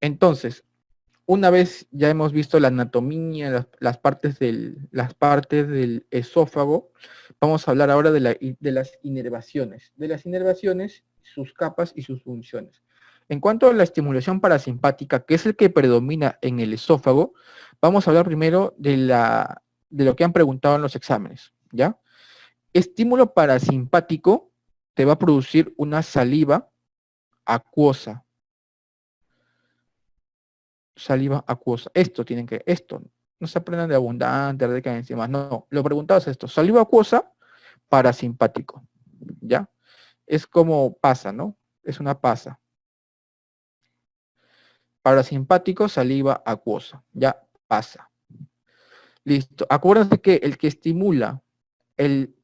Entonces, una vez ya hemos visto la anatomía, las partes del esófago, vamos a hablar ahora de las inervaciones. De las inervaciones, sus capas y sus funciones. En cuanto a la estimulación parasimpática, que es el que predomina en el esófago, vamos a hablar primero de lo que han preguntado en los exámenes, ¿ya? Estímulo parasimpático te va a producir una saliva acuosa. Saliva acuosa. Esto, no se aprendan de abundante, de encima, no, lo preguntado es esto, saliva acuosa, parasimpático, ¿ya? Es como pasa, ¿no? Es una pasa. Parasimpático, saliva acuosa, ya pasa. Listo. Acuérdense que el que estimula el,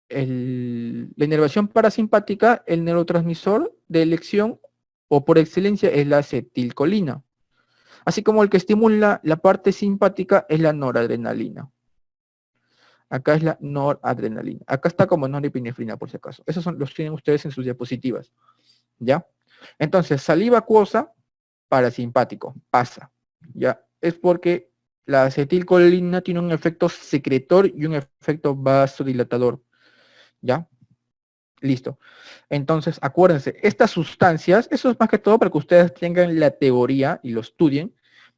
la inervación parasimpática, el neurotransmisor de elección o por excelencia es la acetilcolina. Así como el que estimula la parte simpática es la noradrenalina. Acá es la noradrenalina. Acá está como norepinefrina, por si acaso. Esos los tienen ustedes en sus diapositivas. ¿Ya? Entonces, saliva acuosa, parasimpático, pasa. ¿Ya? Es porque la acetilcolina tiene un efecto secretor y un efecto vasodilatador. ¿Ya? Listo. Entonces, acuérdense, estas sustancias, eso es más que todo para que ustedes tengan la teoría y lo estudien,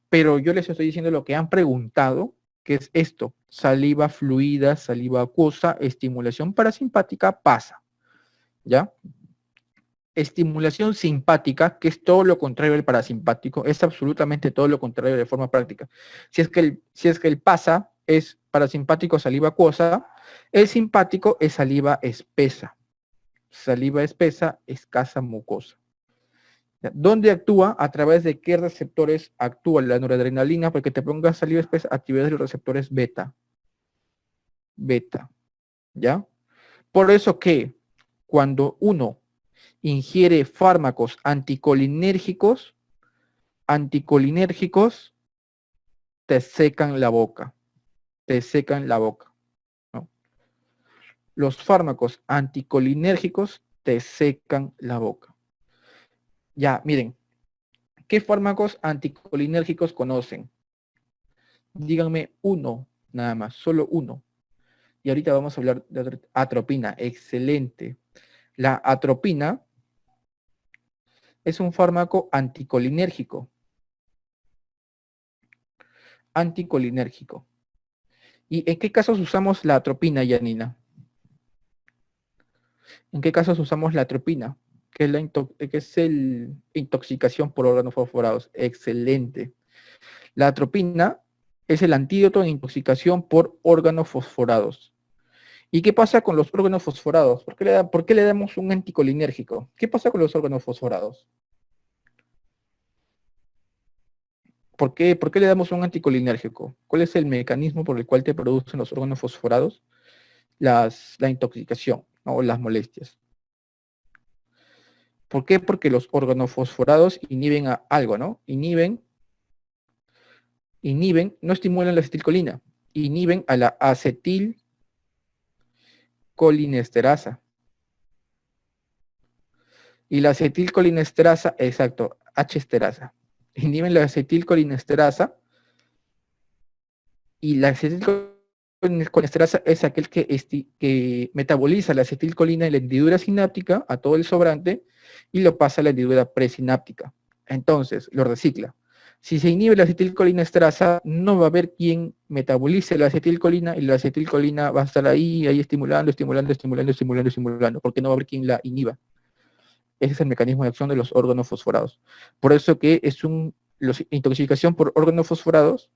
pero yo les estoy diciendo lo que han preguntado, que es esto, saliva fluida, saliva acuosa, estimulación parasimpática, pasa, ¿ya? Estimulación simpática, que es todo lo contrario del parasimpático, es absolutamente todo lo contrario de forma práctica. Si es que el pasa es parasimpático, saliva acuosa, el simpático es saliva espesa. Saliva espesa, escasa mucosa. ¿Dónde actúa? A través de qué receptores actúa la noradrenalina, porque te pongas saliva espesa, actividad de los receptores beta. Beta, ¿ya? Por eso que cuando uno ingiere fármacos anticolinérgicos, te secan la boca. Te secan la boca. ¿No? Los fármacos anticolinérgicos te secan la boca. Ya, miren, ¿qué fármacos anticolinérgicos conocen? Díganme uno, nada más, solo uno. Y ahorita vamos a hablar de atropina. Excelente. La atropina es un fármaco anticolinérgico. Anticolinérgico. ¿Y en qué casos usamos la atropina, Yanina? ¿En qué casos usamos la atropina? Que es la intoxicación por órganos fosforados. Excelente. La atropina es el antídoto de intoxicación por órganos fosforados. ¿Y qué pasa con los órganos fosforados? ¿Por qué le damos un anticolinérgico? ¿Qué pasa con los órganos fosforados? ¿Por qué le damos un anticolinérgico? ¿Cuál es el mecanismo por el cual te producen los órganos fosforados la intoxicación, ¿no? O las molestias? ¿Por qué? Porque los organofosforados inhiben algo, ¿no? No estimulan la acetilcolina, inhiben a la acetilcolinesterasa. Y la acetilcolinesterasa, exacto, H-esterasa. Inhiben la acetilcolinesterasa y la acetilcolinesterasa es aquel que metaboliza la acetilcolina en la hendidura sináptica a todo el sobrante y lo pasa a la hendidura presináptica. Entonces, lo recicla. Si se inhibe la acetilcolinesterasa, no va a haber quien metabolice la acetilcolina y la acetilcolina va a estar ahí estimulando, porque no va a haber quien la inhiba. Ese es el mecanismo de acción de los órganos fosforados. Por eso que la intoxicación por órganos fosforados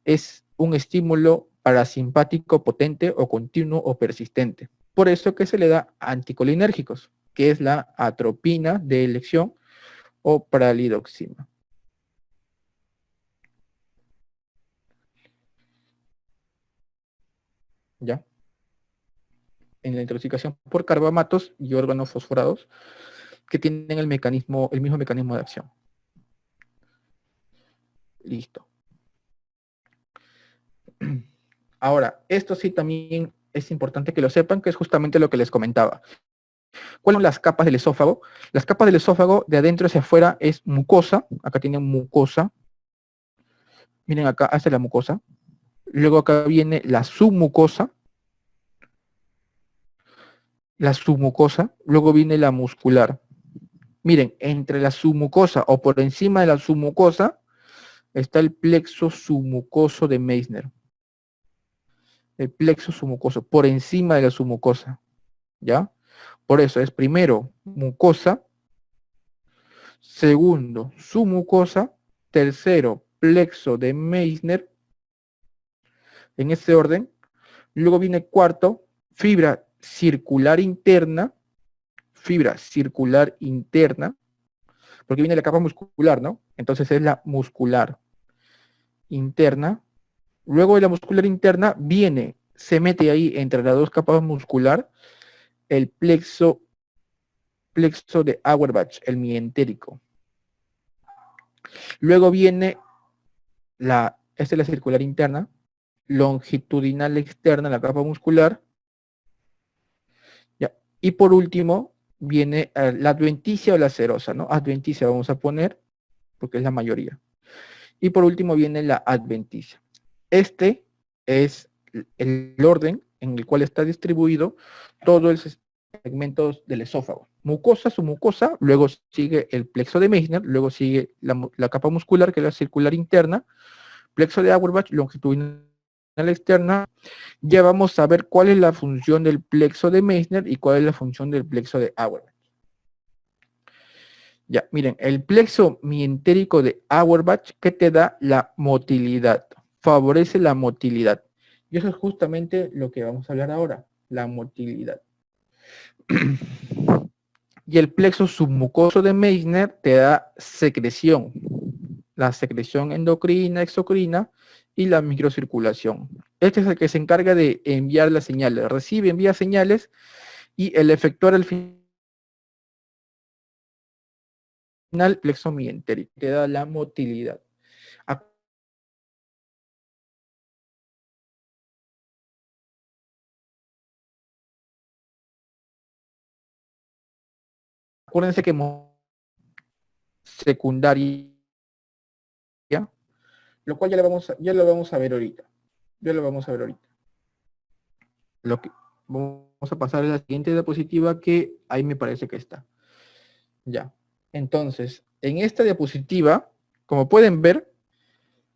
es un estímulo parasimpático potente o continuo o persistente. Por eso que se le da anticolinérgicos, que es la atropina de elección o pralidoxima. ¿Ya? En la intoxicación por carbamatos y órganos fosforados que tienen el mismo mecanismo de acción. Listo. Ahora, esto sí también es importante que lo sepan, que es justamente lo que les comentaba. ¿Cuáles son las capas del esófago? Las capas del esófago de adentro hacia afuera es mucosa. Acá tienen mucosa. Miren acá, esta es la mucosa. Luego acá viene la submucosa. La submucosa. Luego viene la muscular. Miren, entre la submucosa o por encima de la submucosa está el plexo submucoso de Meissner. El plexo submucoso, por encima de la submucosa. ¿Ya? Por eso es primero mucosa, segundo submucosa, tercero plexo de Meissner, en ese orden. Luego viene cuarto, fibra circular interna, porque viene la capa muscular, ¿no? Entonces es la muscular interna. Luego de la muscular interna se mete ahí entre las dos capas muscular el plexo de Auerbach, el mientérico. Luego viene esta es la circular interna, longitudinal externa, la capa muscular. ¿Ya? Y por último viene la adventicia o la serosa, ¿no? Adventicia vamos a poner, porque es la mayoría. Y por último viene la adventicia. Este es el orden en el cual está distribuido todo el segmentos del esófago. Mucosa, submucosa, luego sigue el plexo de Meissner, luego sigue la capa muscular, que es la circular interna, plexo de Auerbach, longitudinal externa. Ya vamos a ver cuál es la función del plexo de Meissner y cuál es la función del plexo de Auerbach. Ya, miren, el plexo mientérico de Auerbach, ¿qué te da? La motilidad, favorece la motilidad. Y eso es justamente lo que vamos a hablar ahora, la motilidad. Y el plexo submucoso de Meissner te da secreción, la secreción endocrina, exocrina y la microcirculación. Este es el que se encarga de enviar las señales, recibe, envía señales y el efector al final, plexo mientérico, te da la motilidad. Acuérdense que secundaria, lo cual ya lo vamos a ver ahorita. Vamos a pasar a la siguiente diapositiva, que ahí me parece que está. Ya. Entonces, en esta diapositiva, como pueden ver,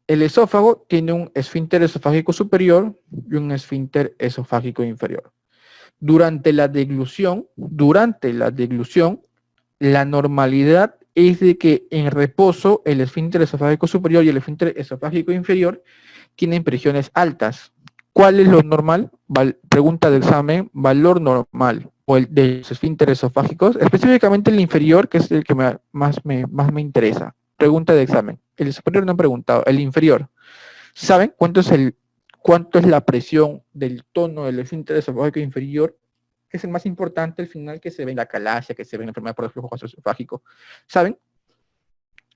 el esófago tiene un esfínter esofágico superior y un esfínter esofágico inferior. Durante la deglución, la normalidad es de que en reposo el esfínter esofágico superior y el esfínter esofágico inferior tienen presiones altas. ¿Cuál es lo normal? Pregunta de examen, valor normal o el de los esfínteres esofágicos, específicamente el inferior, que es el que más me interesa. Pregunta de examen. El superior no han preguntado, el inferior. ¿Saben cuánto es la presión del tono del esfínter esofágico inferior? Que es el más importante al final, que se ve en la calasia, que se ve en la enfermedad por reflujo gastroesofágico. ¿Saben?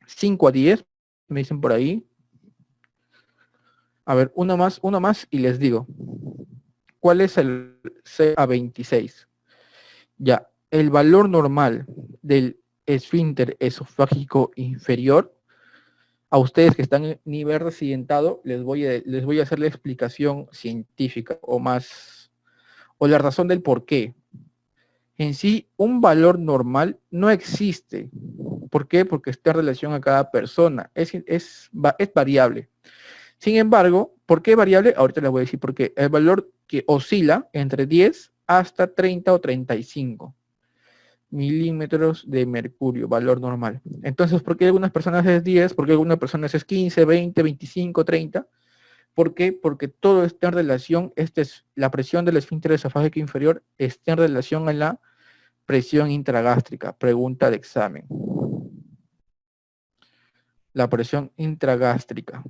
5 a 10, me dicen por ahí. A ver, uno más y les digo. ¿Cuál es el C a 26? Ya, el valor normal del esfínter esofágico inferior, a ustedes que están en nivel residentado, les voy a hacer la explicación científica o la razón del por qué. En sí, un valor normal no existe. ¿Por qué? Porque está en relación a cada persona. Es variable. Sin embargo, ¿por qué variable? Ahorita les voy a decir por qué. El valor que oscila entre 10 hasta 30 o 35 milímetros de mercurio, valor normal. Entonces, ¿por qué algunas personas es 10? ¿Por qué algunas personas es 15, 20, 25, 30? ¿Por qué? Porque todo está en relación, la presión del esfínter esofágico inferior está en relación a la presión intragástrica. Pregunta de examen. La presión intragástrica.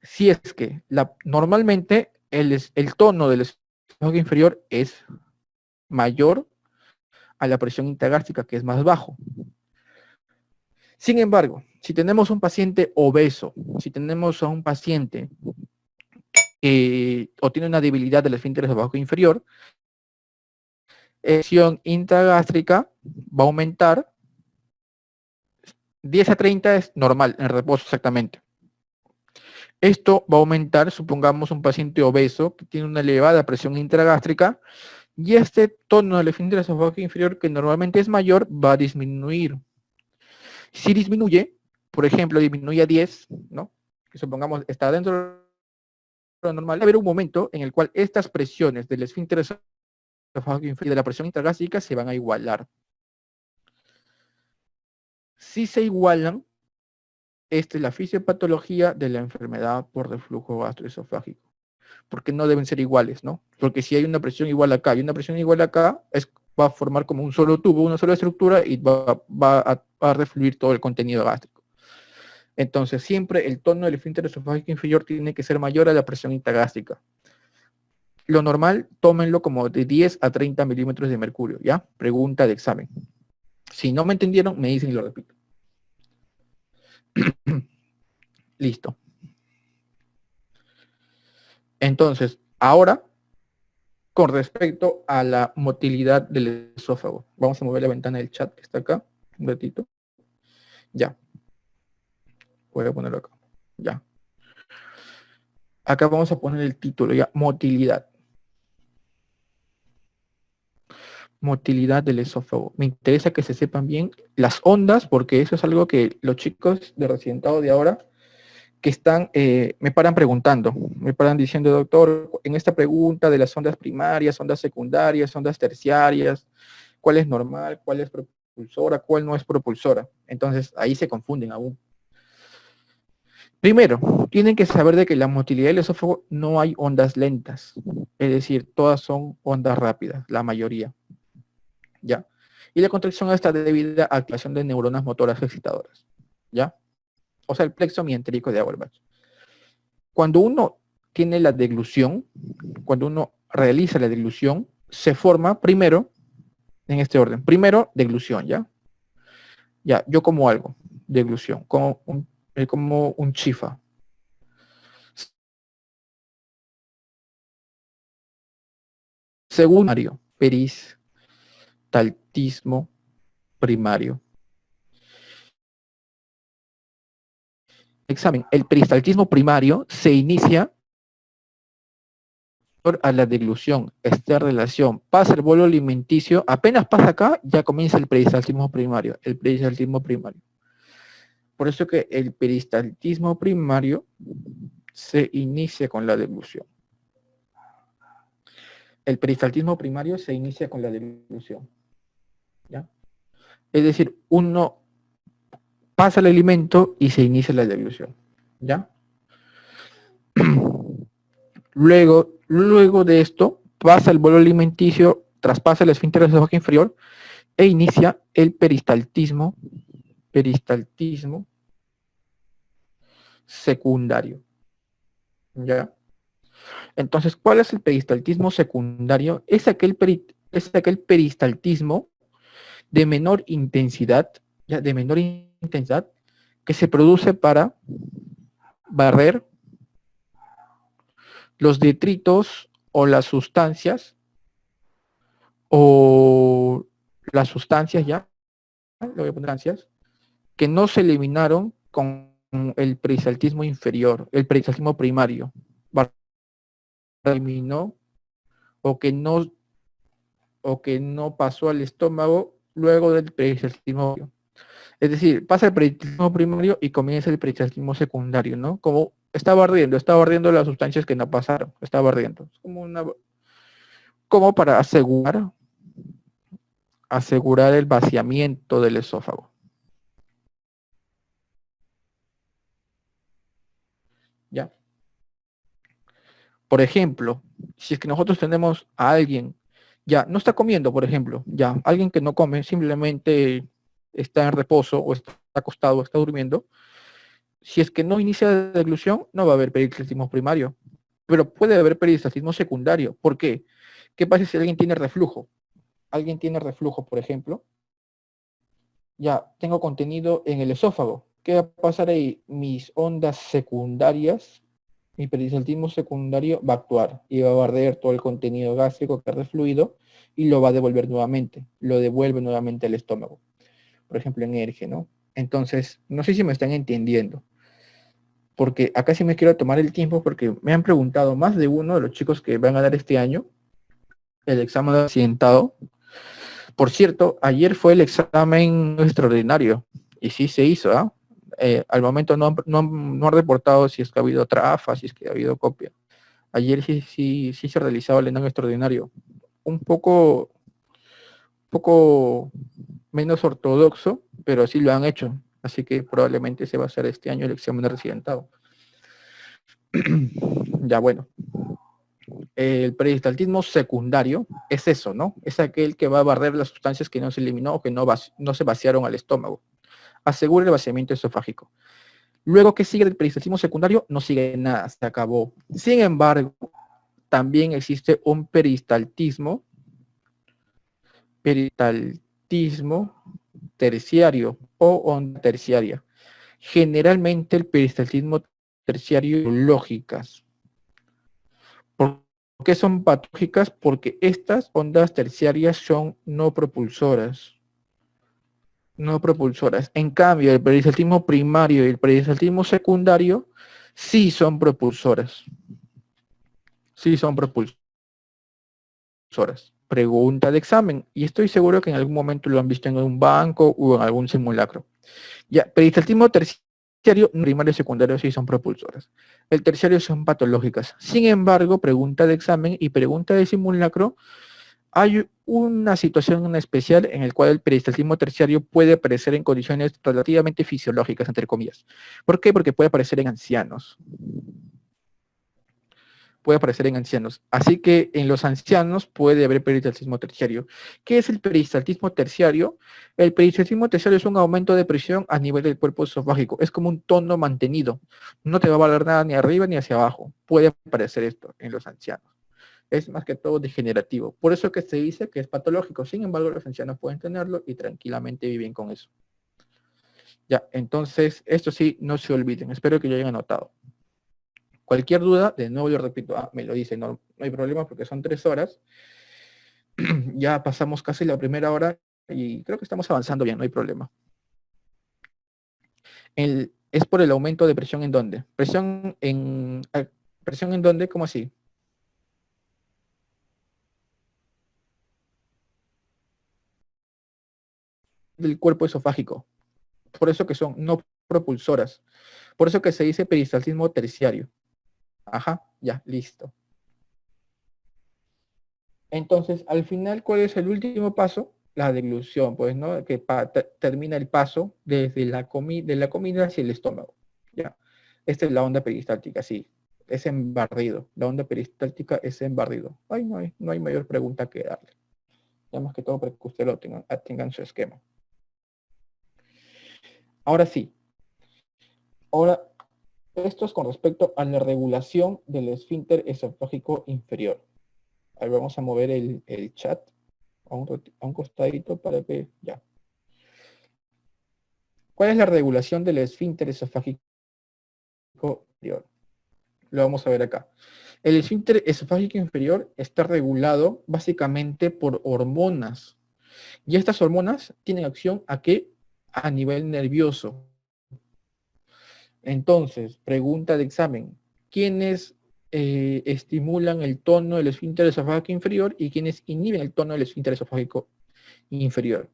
Si es que normalmente el tono del esófago inferior es mayor a la presión intragástrica, que es más bajo. Sin embargo, si tenemos un paciente obeso, si tenemos a un paciente o tiene una debilidad del esfínter esofágico inferior, presión intragástrica va a aumentar. 10 a 30 es normal, en reposo exactamente. Esto va a aumentar, supongamos un paciente obeso que tiene una elevada presión intragástrica y este tono del esfínter esofágico inferior, que normalmente es mayor, va a disminuir. Si disminuye, por ejemplo, disminuye a 10, ¿no? Que supongamos está dentro de lo normal, va a haber un momento en el cual estas presiones del esfínter esofágico inferior y de la presión intragástrica se van a igualar. Si se igualan, esta es la fisiopatología de la enfermedad por reflujo gastroesofágico. Porque no deben ser iguales, ¿no? Porque si hay una presión igual acá y una presión igual acá, va a formar como un solo tubo, una sola estructura y va a refluir todo el contenido gástrico. Entonces, siempre el tono del esfínter esofágico inferior tiene que ser mayor a la presión intragástrica. Lo normal, tómenlo como de 10 a 30 milímetros de mercurio, ¿ya? Pregunta de examen. Si no me entendieron, me dicen y lo repito. Listo. Entonces, ahora, con respecto a la motilidad del esófago. Vamos a mover la ventana del chat que está acá, un ratito. Ya. Voy a ponerlo acá. Ya. Acá vamos a poner el título, ya, motilidad. Motilidad del esófago. Me interesa que se sepan bien las ondas, porque eso es algo que los chicos de recientado de ahora que están, me paran preguntando, me paran diciendo, doctor, en esta pregunta de las ondas primarias, ondas secundarias, ondas terciarias, ¿cuál es normal, cuál es propulsora, cuál no es propulsora? Entonces, ahí se confunden aún. Primero, tienen que saber de que la motilidad del esófago no hay ondas lentas, es decir, todas son ondas rápidas, la mayoría, ¿ya? Y la contracción está debida a activación de neuronas motoras excitadoras, ¿ya? O sea, el plexo mientérico de Auerbach. Cuando uno tiene la deglución, cuando uno realiza la deglución, se forma primero, en este orden, primero deglución, ¿ya? Ya, yo como algo, deglución, como un chifa. Secundario, peristaltismo primario. Examen, el peristaltismo primario se inicia a la deglución, esta relación, pasa el bolo alimenticio, apenas pasa acá, ya comienza el peristaltismo primario, Por eso que el peristaltismo primario se inicia con la deglución. El peristaltismo primario se inicia con la deglución, ¿ya? Es decir, uno pasa el alimento y se inicia la deglución, ¿ya? Luego de esto, pasa el bolo alimenticio, traspasa el esfínter esofágico inferior e inicia el peristaltismo secundario, ¿ya? Entonces, ¿cuál es el peristaltismo secundario? Es aquel peristaltismo de menor intensidad, ya, de menor intensidad, que se produce para barrer los detritos o las sustancias, ya, lo voy a poner sustancias, que no se eliminaron con el peristaltismo inferior, el peristaltismo primario, eliminó o que no pasó al estómago luego del peristaltismo. Es decir, pasa el peristaltismo primario y comienza el peristaltismo secundario, ¿no? Como está barriendo las sustancias que no pasaron, está barriendo. Es como para asegurar el vaciamiento del esófago. ¿Ya? Por ejemplo, si es que nosotros tenemos a alguien, ya no está comiendo, por ejemplo, ya alguien que no come, simplemente está en reposo o está acostado o está durmiendo, si es que no inicia la deglución, no va a haber peristaltismo primario, pero puede haber peristaltismo secundario. ¿Por qué? ¿Qué pasa si alguien tiene reflujo? Alguien tiene reflujo, por ejemplo, ya tengo contenido en el esófago. ¿Qué va a pasar ahí? Mis ondas secundarias Mi peristaltismo secundario va a actuar y va a barrer todo el contenido gástrico que es fluido y lo va a devolver nuevamente, lo devuelve nuevamente al estómago. Por ejemplo, en ERGE, ¿no? Entonces, no sé si me están entendiendo, porque acá sí me quiero tomar el tiempo porque me han preguntado más de uno de los chicos que van a dar este año el examen de accidentado. Por cierto, ayer fue el examen extraordinario y sí se hizo, ¿ah? Al momento no han reportado si es que ha habido trafa, si es que ha habido copia. Ayer sí se realizaba el examen extraordinario. Un poco menos ortodoxo, pero sí lo han hecho. Así que probablemente se va a hacer este año el examen de residentado. Ya bueno, el peristaltismo secundario es eso, ¿no? Es aquel que va a barrer las sustancias que no se eliminó o que no se vaciaron al estómago. Asegura el vaciamiento esofágico. Luego, ¿qué sigue del peristaltismo secundario? No sigue nada, se acabó. Sin embargo, también existe un peristaltismo terciario o onda terciaria. Generalmente el peristaltismo terciario lógicas. ¿Por qué son patológicas? Porque estas ondas terciarias son no propulsoras. No propulsoras. En cambio, el peristaltismo primario y el peristaltismo secundario sí son propulsoras. Sí son propulsoras. Pregunta de examen. Y estoy seguro que en algún momento lo han visto en un banco o en algún simulacro. Ya, peristaltismo terciario, primario y secundario sí son propulsoras. El terciario son patológicas. Sin embargo, pregunta de examen y pregunta de simulacro, hay una situación en especial en la cual el peristaltismo terciario puede aparecer en condiciones relativamente fisiológicas, entre comillas. ¿Por qué? Porque puede aparecer en ancianos. Puede aparecer en ancianos. Así que en los ancianos puede haber peristaltismo terciario. ¿Qué es el peristaltismo terciario? El peristaltismo terciario es un aumento de presión a nivel del cuerpo esofágico. Es como un tono mantenido. No te va a valer nada ni arriba ni hacia abajo. Puede aparecer esto en los ancianos. Es más que todo degenerativo. Por eso que se dice que es patológico. Sin embargo, los ancianos pueden tenerlo y tranquilamente viven con eso. Ya, entonces, esto sí, no se olviden. Espero que lo hayan anotado. Cualquier duda, de nuevo yo repito, me lo dice, no hay problema porque son 3 horas. Ya pasamos casi la primera hora y creo que estamos avanzando bien, no hay problema. ¿Es por el aumento de presión en dónde? ¿Presión en dónde? ¿Cómo así? Del cuerpo esofágico. Por eso que son no propulsoras. Por eso que se dice peristaltismo terciario. Ajá, ya, listo. Entonces, al final, ¿cuál es el último paso? La deglución, pues, ¿no? Que termina el paso desde de la comida hacia el estómago. ¿Ya? Esta es la onda peristáltica, sí. Es embarrido. La onda peristáltica es embarrido. Ay, no hay mayor pregunta que darle. Ya más que todo para que ustedes lo tengan su esquema. Ahora sí. Ahora, esto es con respecto a la regulación del esfínter esofágico inferior. Ahí vamos a mover el chat a un costadito para que ya. ¿Cuál es la regulación del esfínter esofágico inferior? Lo vamos a ver acá. El esfínter esofágico inferior está regulado básicamente por hormonas. Y estas hormonas tienen acción ¿a qué? A nivel nervioso. Entonces, pregunta de examen. ¿Quiénes estimulan el tono del esfínter esofágico inferior y quiénes inhiben el tono del esfínter esofágico inferior?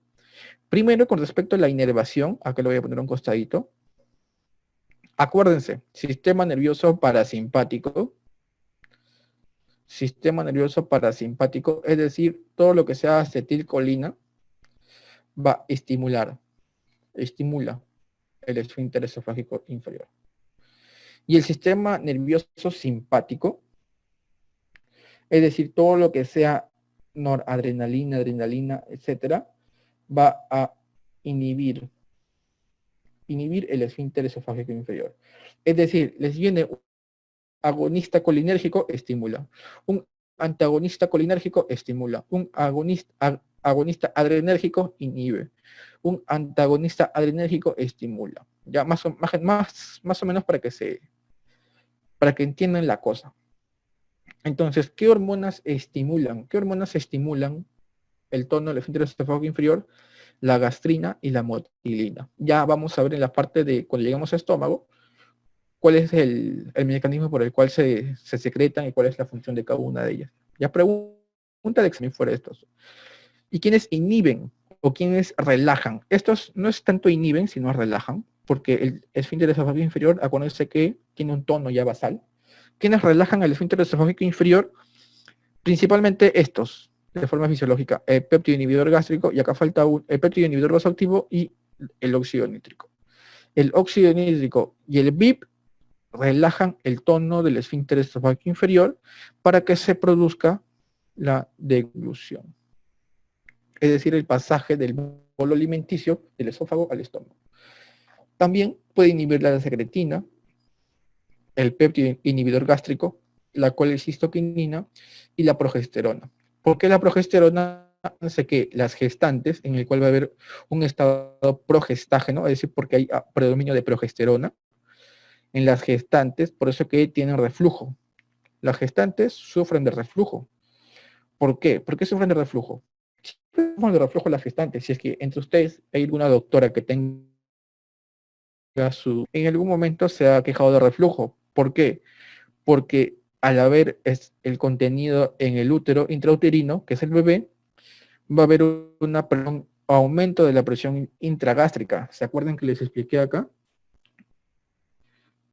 Primero, con respecto a la inervación, acá lo voy a poner a un costadito. Acuérdense, sistema nervioso parasimpático, es decir, todo lo que sea acetilcolina va a estimula el esfínter esofágico inferior. Y el sistema nervioso simpático, es decir, todo lo que sea noradrenalina, adrenalina, etcétera, va a inhibir el esfínter esofágico inferior. Es decir, les viene un agonista colinérgico, estimula. Un antagonista colinérgico, estimula. Un agonista adrenérgico, inhibe. Un antagonista adrenérgico, estimula. Ya más o menos para que para que entiendan la cosa. Entonces, ¿qué hormonas estimulan? ¿Qué hormonas estimulan el tono del esfínter esofágico inferior? La gastrina y la motilina. Ya vamos a ver en la parte de cuando llegamos al estómago cuál es el mecanismo por el cual se secretan y cuál es la función de cada una de ellas. Ya pregunta de examen fuera de estos. ¿Y quiénes inhiben o quiénes relajan? Estos no es tanto inhiben, sino relajan, porque el esfínter esofágico inferior, acuérdense que tiene un tono ya basal. ¿Quiénes relajan el esfínter esofágico inferior? Principalmente estos, de forma fisiológica, el péptido inhibidor gástrico, y acá falta el péptido inhibidor vasoactivo y el óxido nítrico. El óxido nítrico y el BIP relajan el tono del esfínter esofágico inferior para que se produzca la deglución. Es decir, el pasaje del bolo alimenticio del esófago al estómago. También puede inhibir la secretina, el péptido inhibidor gástrico, la colecistoquinina y la progesterona. ¿Por qué la progesterona? Hace que las gestantes, en el cual va a haber un estado progestágeno, es decir, porque hay predominio de progesterona en las gestantes, por eso que tienen reflujo. Las gestantes sufren de reflujo. ¿Por qué? ¿Por qué sufren de reflujo? Sufren de reflujo las gestantes. Si es que entre ustedes hay alguna doctora que tenga en algún momento se ha quejado de reflujo. ¿Por qué? Porque al haber el contenido en el útero intrauterino, que es el bebé, va a haber un aumento de la presión intragástrica. ¿Se acuerdan que les expliqué acá?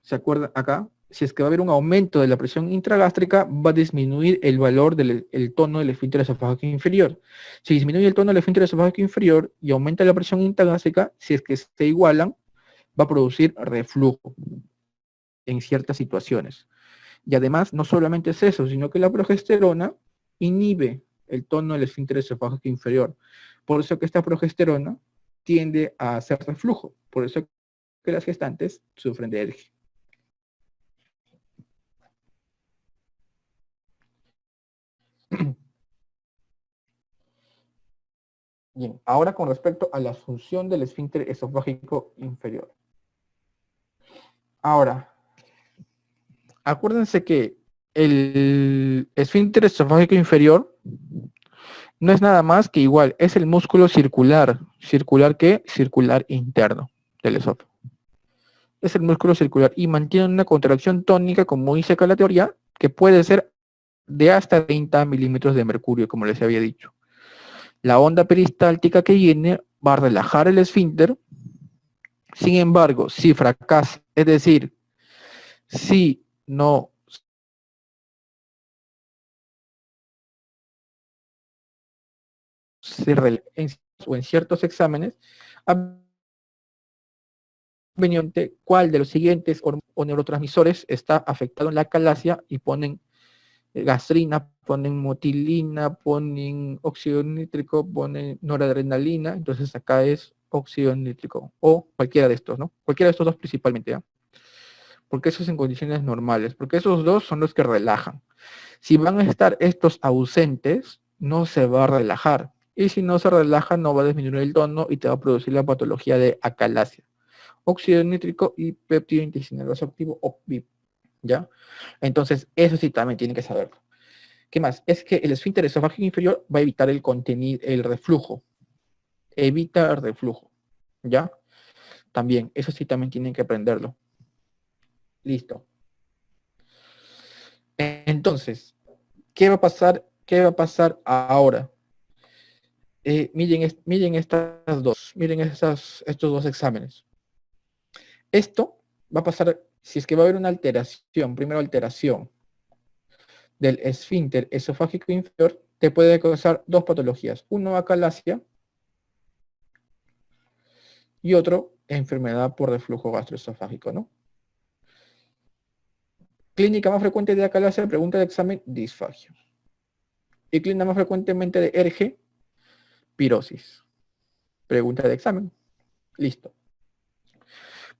¿Se acuerdan acá? Si es que va a haber un aumento de la presión intragástrica, va a disminuir el valor del tono del esfínter esofágico inferior. Si disminuye el tono del esfínter esofágico inferior y aumenta la presión intragástrica, si es que se igualan, va a producir reflujo en ciertas situaciones. Y además, no solamente es eso, sino que la progesterona inhibe el tono del esfínter esofágico inferior. Por eso que esta progesterona tiende a hacer reflujo. Por eso que las gestantes sufren de alergia. Bien, ahora con respecto a la función del esfínter esofágico inferior. Ahora, acuérdense que el esfínter esofágico inferior no es nada más que igual, es el músculo circular. ¿Circular qué? Circular interno del esófago. Es el músculo circular y mantiene una contracción tónica, como dice acá la teoría, que puede ser de hasta 30 milímetros de mercurio, como les había dicho. La onda peristáltica que viene va a relajar el esfínter. Sin embargo, si fracasa, es decir, si no se o en ciertos exámenes, conveniente cuál de los siguientes o neurotransmisores está afectado en la calasia y ponen gastrina, ponen motilina, ponen óxido nítrico, ponen noradrenalina, entonces acá es óxido nítrico o cualquiera de estos, ¿no? Cualquiera de estos dos principalmente, ¿ya? Porque eso es en condiciones normales, porque esos dos son los que relajan. Si van a estar estos ausentes, no se va a relajar. Y si no se relaja, no va a disminuir el tono y te va a producir la patología de acalasia. Óxido nítrico y péptido intestinal vasoactivo o BIP, ¿ya? Entonces, eso sí también tienen que saberlo. ¿Qué más? Es que el esfínter esofágico inferior va a evitar el reflujo. Evita el reflujo, ¿ya? También, eso sí también tienen que aprenderlo. Listo. Entonces, ¿qué va a pasar? ¿Qué va a pasar ahora? Miren estos dos exámenes. Esto va a pasar, si es que va a haber una alteración, primero alteración del esfínter esofágico inferior, te puede causar dos patologías. Uno, acalasia, y otro, enfermedad por reflujo gastroesofágico, ¿no? Clínica más frecuente de acalasia, pregunta de examen, disfagia. Y clínica más frecuentemente de ERGE, pirosis. Pregunta de examen. Listo.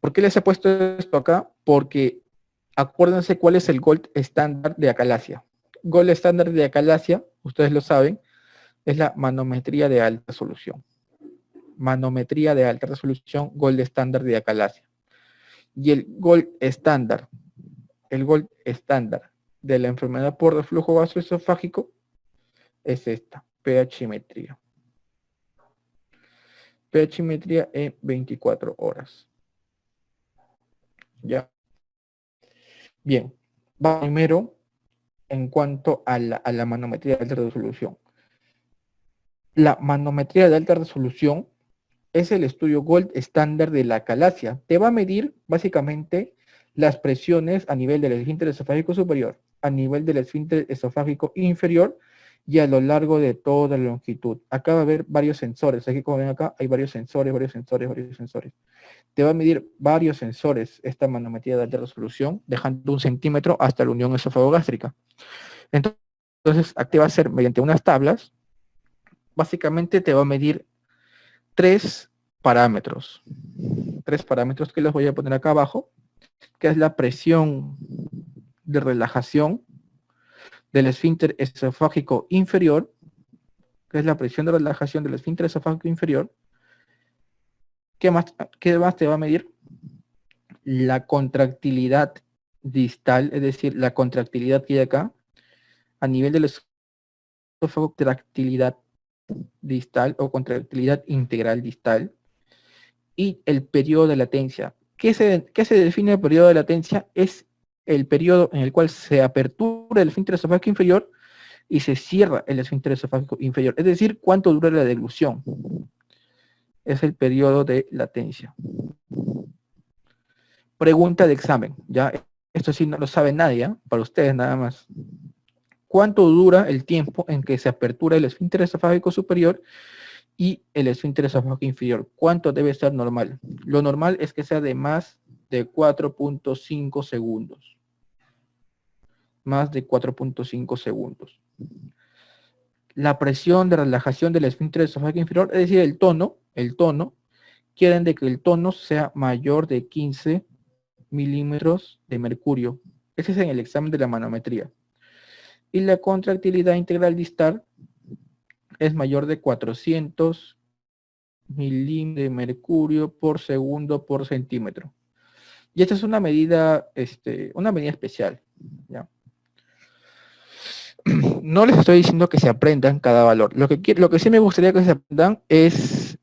¿Por qué les he puesto esto acá? Porque acuérdense cuál es el gold estándar de acalasia. Gold estándar de acalasia, ustedes lo saben, es la manometría de alta resolución. Manometría de alta resolución, gold estándar de acalasia. Y el gold estándar el gold estándar de la enfermedad por reflujo gastroesofágico es esta, pH-metría. pH-metría en 24 horas. ¿Ya? Bien, va primero en cuanto a la manometría de alta resolución. La manometría de alta resolución es el estudio gold estándar de la acalasia. Te va a medir básicamente las presiones a nivel del esfínter esofágico superior, a nivel del esfínter esofágico inferior y a lo largo de toda la longitud. Acá va a haber varios sensores. Aquí, como ven acá, hay varios sensores. Te va a medir varios sensores esta manometría de alta resolución, dejando 1 centímetro hasta la unión esófago-gástrica. Entonces, aquí va a ser mediante unas tablas. Básicamente te va a medir tres parámetros que los voy a poner acá abajo, que es la presión de relajación del esfínter esofágico inferior, que es la presión de relajación del esfínter esofágico inferior. ¿Qué más te va a medir? La contractilidad distal, es decir, la contractilidad que hay acá, a nivel del esófago, contractilidad distal o contractilidad integral distal, y el periodo de latencia. ¿Qué se define el periodo de latencia? Es el periodo en el cual se apertura el esfínter esofágico inferior y se cierra el esfínter esofágico inferior. Es decir, cuánto dura la deglución. Es el periodo de latencia. Pregunta de examen. Ya, esto sí no lo sabe nadie, ¿eh? Para ustedes nada más. ¿Cuánto dura el tiempo en que se apertura el esfínter esofágico superior y el esfínter esofágico inferior? ¿Cuánto debe ser normal? Lo normal es que sea de más de 4.5 segundos. Más de 4.5 segundos. La presión de relajación del esfínter esofágico inferior, es decir, el tono, quieren de que el tono sea mayor de 15 milímetros de mercurio. Ese es en el examen de la manometría. Y la contractilidad integral distal es mayor de 400 milímetros de mercurio por segundo por centímetro. Y esta es una medida especial, ¿ya? No les estoy diciendo que se aprendan cada valor. Lo que sí me gustaría que se aprendan es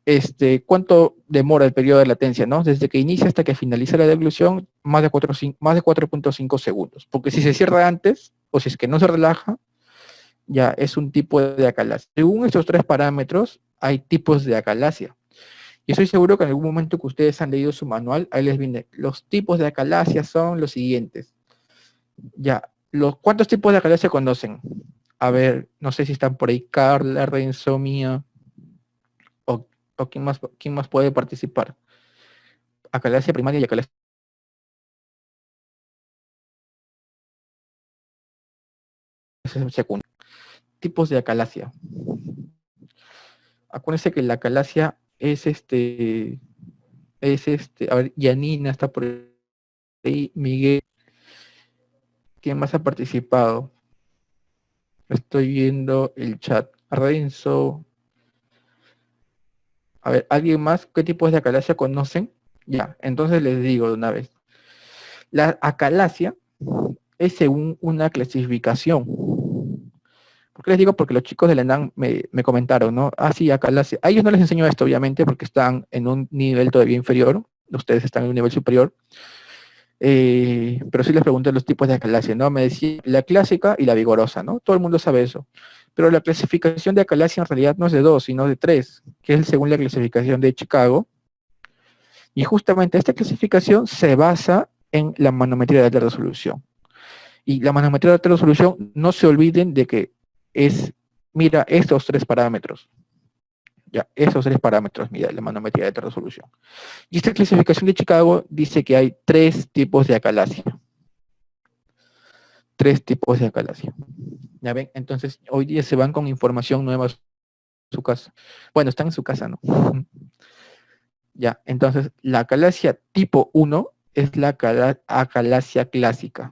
cuánto demora el periodo de latencia, ¿no? Desde que inicia hasta que finaliza la deglución, más de 4.5 segundos. Porque si se cierra antes, o si es que no se relaja, ya es un tipo de acalasia. Según estos tres parámetros, hay tipos de acalasia. Y estoy seguro que en algún momento que ustedes han leído su manual, ahí les viene. Los tipos de acalasia son los siguientes. Ya, ¿cuántos tipos de acalasia conocen? A ver, no sé si están por ahí Carla, Renzo, Mía, o quién más puede participar. Acalasia primaria y acalasia secundaria. Tipos de acalasia. Acuérdense que la acalasia es a ver, Yanina está por ahí, Miguel, ¿quién más ha participado? Estoy viendo el chat. Renzo. A ver, ¿alguien más? ¿Qué tipos de acalasia conocen? Ya, entonces les digo de una vez. La acalasia es según una clasificación. ¿Por qué les digo? Porque los chicos de la ENAM me comentaron, ¿no? Ah, sí, acalasia. A ellos no les enseño esto, obviamente, porque están en un nivel todavía inferior. Ustedes están en un nivel superior. Pero sí les pregunté los tipos de acalasia, ¿no? Me decía la clásica y la vigorosa, ¿no? Todo el mundo sabe eso. Pero la clasificación de acalasia en realidad no es de 2, sino de 3, que es según la clasificación de Chicago. Y justamente esta clasificación se basa en la manometría de alta resolución. Y la manometría de alta resolución, no se olviden de que mira estos tres parámetros. Ya, esos tres parámetros, mira, la manometría de alta resolución. Y esta clasificación de Chicago dice que hay 3 tipos de acalasia. 3 tipos de acalasia. ¿Ya ven? Entonces, hoy día se van con información nueva a su casa. Bueno, están en su casa, ¿no? Ya, entonces, la acalasia tipo 1 es la acalasia clásica.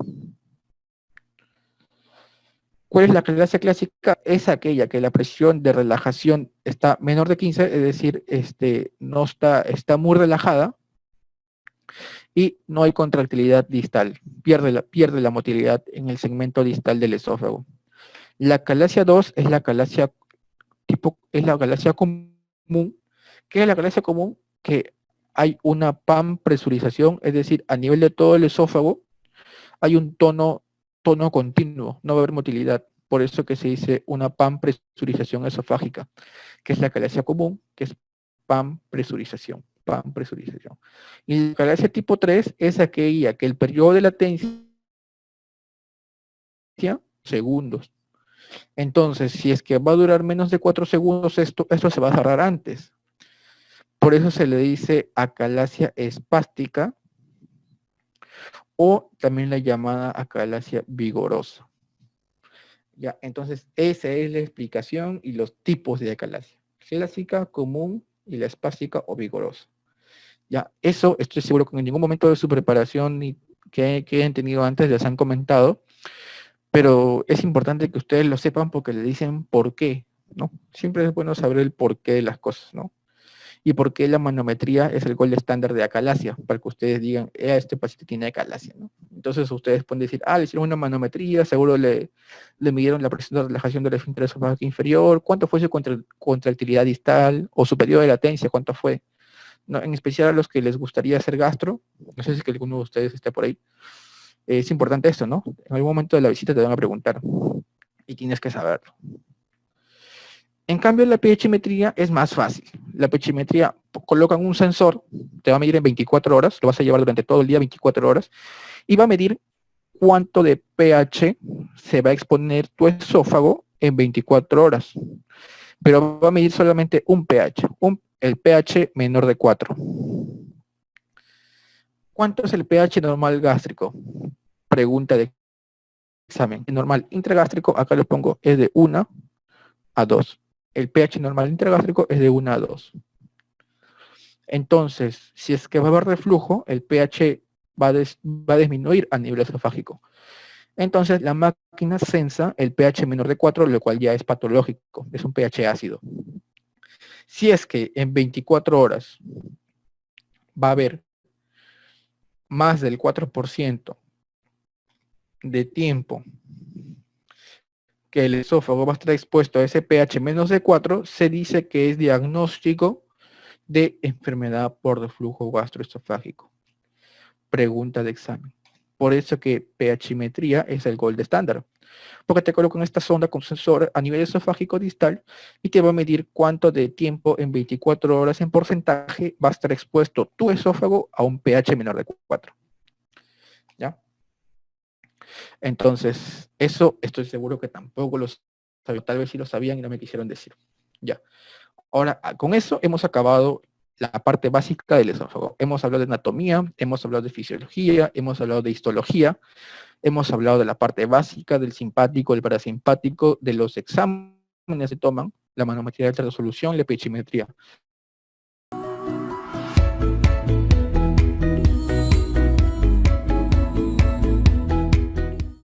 ¿Cuál es la acalasia clásica? Es aquella que la presión de relajación está menor de 15, es decir, no está muy relajada, y no hay contractilidad distal. Pierde la motilidad en el segmento distal del esófago. La calasia 2 es la calasia común. ¿Qué es la calasia común? Que hay una panpresurización, es decir, a nivel de todo el esófago hay un tono continuo, no va a haber motilidad. Por eso que se dice una panpresurización esofágica, que es la calasia común, que es panpresurización. Y la calasia tipo 3 es aquella que el periodo de latencia segundos. Entonces, si es que va a durar menos de 4 segundos, esto se va a cerrar antes. Por eso se le dice acalasia espástica o también la llamada acalasia vigorosa. Ya, entonces esa es la explicación y los tipos de acalasia. Clásica, común y la espástica o vigorosa. Ya, eso estoy seguro que en ningún momento de su preparación ni que hayan tenido antes les han comentado, pero es importante que ustedes lo sepan porque le dicen por qué, ¿no? Siempre es bueno saber el porqué de las cosas, ¿no? Y por qué la manometría es el gold estándar de acalasia, para que ustedes digan, este paciente tiene acalasia, ¿no? Entonces ustedes pueden decir, le hicieron una manometría, seguro le midieron la presión de relajación del esfínter esofágico inferior, cuánto fue su contractilidad distal o su periodo de latencia, cuánto fue, ¿no? En especial a los que les gustaría hacer gastro, no sé si es que alguno de ustedes esté por ahí, es importante esto, ¿no? En algún momento de la visita te van a preguntar y tienes que saberlo. En cambio, la pHimetría es más fácil. La pHimetría, colocan un sensor, te va a medir en 24 horas, lo vas a llevar durante todo el día, 24 horas, y va a medir cuánto de pH se va a exponer tu esófago en 24 horas. Pero va a medir solamente un pH, el pH menor de 4. ¿Cuánto es el pH normal gástrico? Pregunta de examen. El normal intragástrico, acá lo pongo, es de 1 a 2. El pH normal intragástrico es de 1 a 2. Entonces, si es que va a haber reflujo, el pH va a disminuir a nivel esofágico. Entonces, la máquina sensa el pH menor de 4, lo cual ya es patológico, es un pH ácido. Si es que en 24 horas va a haber más del 4% de tiempo que el esófago va a estar expuesto a ese pH menos de 4, se dice que es diagnóstico de enfermedad por reflujo gastroesofágico. Pregunta de examen. Por eso que pHimetría es el gold estándar. Porque te colocan esta sonda con sensor a nivel esofágico distal y te va a medir cuánto de tiempo en 24 horas en porcentaje va a estar expuesto tu esófago a un pH menor de 4. ¿Ya? Entonces, eso estoy seguro que tampoco lo sabían, tal vez sí lo sabían y no me quisieron decir. Ya. Ahora, con eso hemos acabado la parte básica del esófago. Hemos hablado de anatomía, hemos hablado de fisiología, hemos hablado de histología, hemos hablado de la parte básica, del simpático, del parasimpático, de los exámenes que se toman, la manometría de alta resolución, la pHimetría.